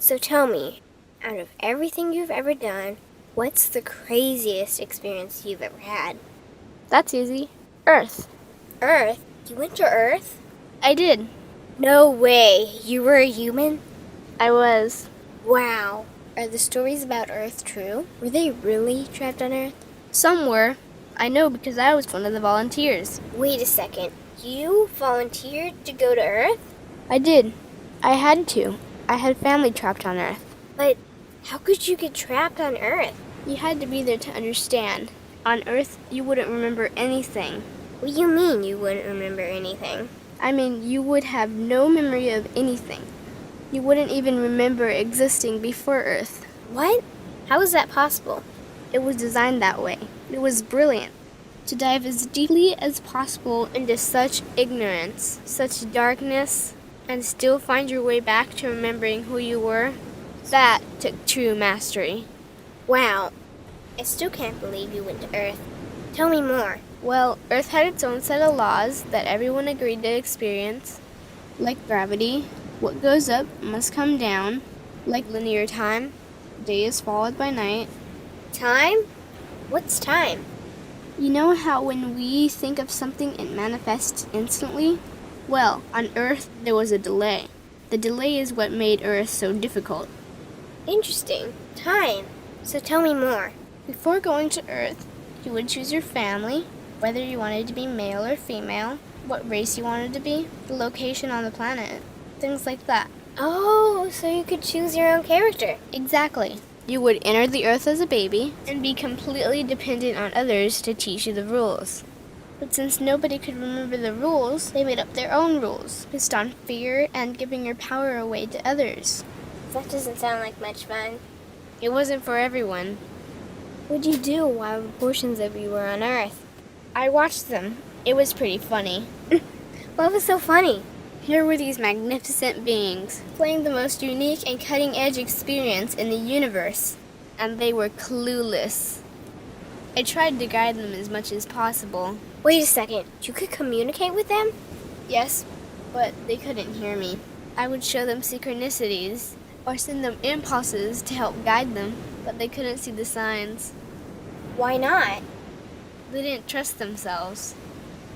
So tell me, out of everything you've ever done, what's the craziest experience you've ever had? That's easy. Earth. Earth? You went to Earth? I did. No way. You were a human? I was. Wow. Are the stories about Earth true? Were they really trapped on Earth? Some were. I know because I was one of the volunteers. Wait a second. You volunteered to go to Earth? I did. I had to. I had family trapped on Earth. But how could you get trapped on Earth? You had to be there to understand. On Earth, you wouldn't remember anything. What do you mean you wouldn't remember anything? I mean, you would have no memory of anything. You wouldn't even remember existing before Earth. What? How is that possible? It was designed that way. It was brilliant. To dive as deeply as possible into such ignorance, such darkness, and still find your way back to remembering who you were, that took true mastery. Wow. I still can't believe you went to Earth. Tell me more. Well, Earth had its own set of laws that everyone agreed to experience, like gravity. What goes up must come down, like linear time. Day is followed by night. Time? What's time? You know how when we think of something it manifests instantly? Well, on Earth there was a delay. The delay is what made Earth so difficult. Interesting. Time. So tell me more. Before going to Earth, you would choose your family, whether you wanted to be male or female, what race you wanted to be, the location on the planet, things like that. Oh, so you could choose your own character. Exactly. You would enter the Earth as a baby and be completely dependent on others to teach you the rules. But since nobody could remember the rules, they made up their own rules, based on fear and giving your power away to others. That doesn't sound like much fun. It wasn't for everyone. What'd you do while portions of you were on Earth? I watched them. It was pretty funny. What was so funny? Here were these magnificent beings, playing the most unique and cutting-edge experience in the universe, and they were clueless. I tried to guide them as much as possible. Wait a second. You could communicate with them? Yes, but they couldn't hear me. I would show them synchronicities, or send them impulses to help guide them, but they couldn't see the signs. Why not? They didn't trust themselves.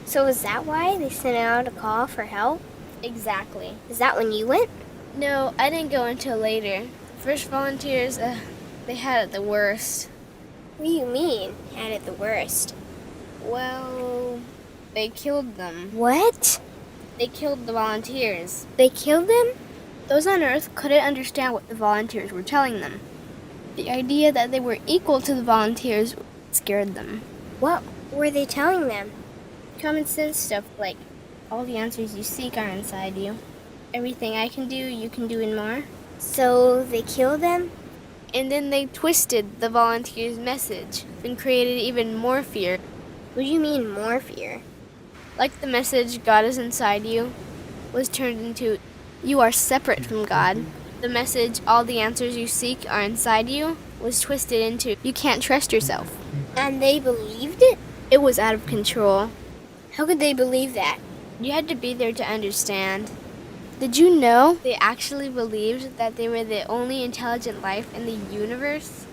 So is that why they sent out a call for help? Exactly. Is that when you went? No, I didn't go until later. First volunteers, they had it the worst. What do you mean, had it the worst? Well, they killed them. What? They killed the volunteers. They killed them? Those on Earth couldn't understand what the volunteers were telling them. The idea that they were equal to the volunteers scared them. What were they telling them? Common sense stuff like, all the answers you seek are inside you. Everything I can do, you can do and more. So they killed them? And then they twisted the volunteers' message and created even more fear. What do you mean, more fear? Like the message, God is inside you, was turned into, you are separate from God. The message, all the answers you seek are inside you, was twisted into, you can't trust yourself. And they believed it? It was out of control. How could they believe that? You had to be there to understand. Did you know they actually believed that they were the only intelligent life in the universe?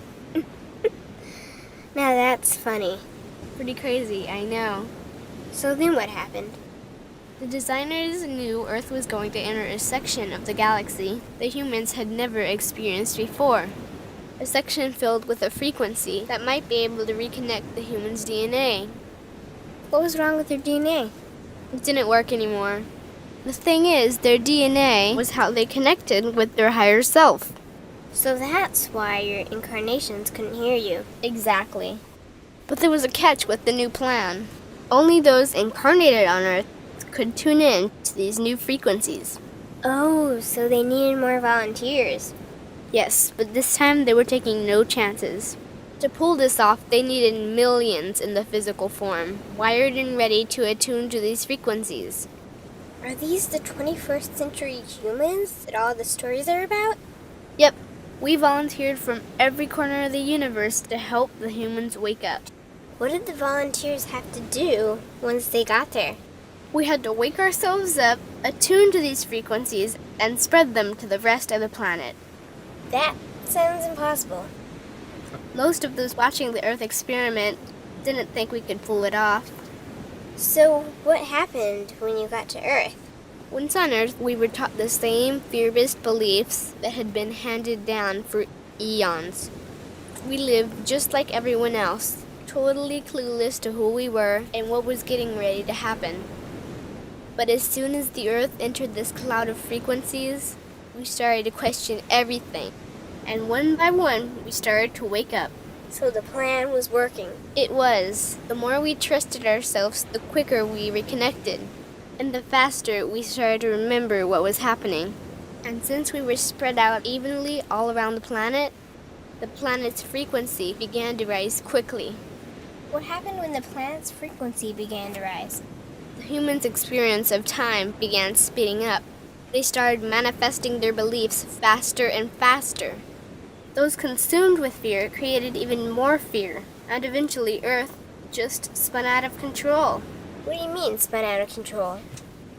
Now that's funny. Pretty crazy, I know. So then what happened? The designers knew Earth was going to enter a section of the galaxy that humans had never experienced before. A section filled with a frequency that might be able to reconnect the human's DNA. What was wrong with their DNA? It didn't work anymore. The thing is, their DNA was how they connected with their higher self. So that's why your incarnations couldn't hear you. Exactly. But there was a catch with the new plan. Only those incarnated on Earth could tune in to these new frequencies. Oh, so they needed more volunteers. Yes, but this time they were taking no chances. To pull this off, they needed millions in the physical form, wired and ready to attune to these frequencies. Are these the 21st century humans that all the stories are about? Yep. We volunteered from every corner of the universe to help the humans wake up. What did the volunteers have to do once they got there? We had to wake ourselves up, attune to these frequencies, and spread them to the rest of the planet. That sounds impossible. Most of those watching the Earth experiment didn't think we could pull it off. So, what happened when you got to Earth? Once on Earth, we were taught the same fear-based beliefs that had been handed down for eons. We lived just like everyone else, totally clueless to who we were and what was getting ready to happen. But as soon as the Earth entered this cloud of frequencies, we started to question everything. And one by one, we started to wake up. So the plan was working. It was. The more we trusted ourselves, the quicker we reconnected. And the faster we started to remember what was happening. And since we were spread out evenly all around the planet's frequency began to rise quickly. What happened when the planet's frequency began to rise? The humans' experience of time began speeding up. They started manifesting their beliefs faster and faster. Those consumed with fear created even more fear, and eventually Earth just spun out of control. What do you mean, spun out of control?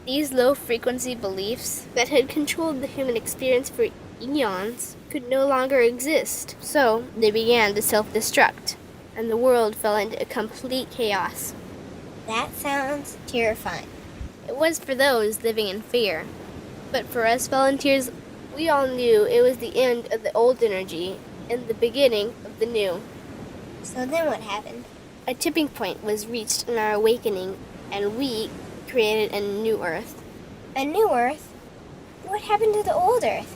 These low-frequency beliefs that had controlled the human experience for eons could no longer exist, so they began to self-destruct, and the world fell into complete chaos. That sounds terrifying. It was for those living in fear. But for us volunteers, we all knew it was the end of the old energy and the beginning of the new. So then what happened? A tipping point was reached in our awakening, and we created a new Earth. A new Earth? What happened to the old Earth?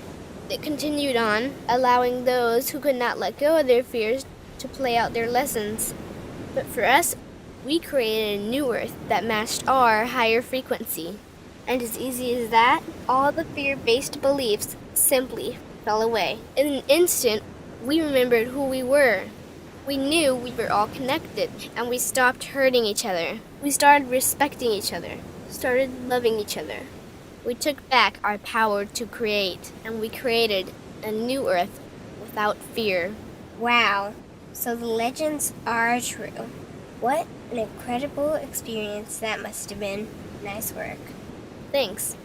It continued on, allowing those who could not let go of their fears to play out their lessons. But for us, we created a new Earth that matched our higher frequency. And as easy as that, all the fear-based beliefs simply fell away. In an instant, we remembered who we were. We knew we were all connected, and we stopped hurting each other. We started respecting each other, started loving each other. We took back our power to create, and we created a new Earth without fear. Wow. So the legends are true. What an incredible experience that must have been. Nice work. Thanks.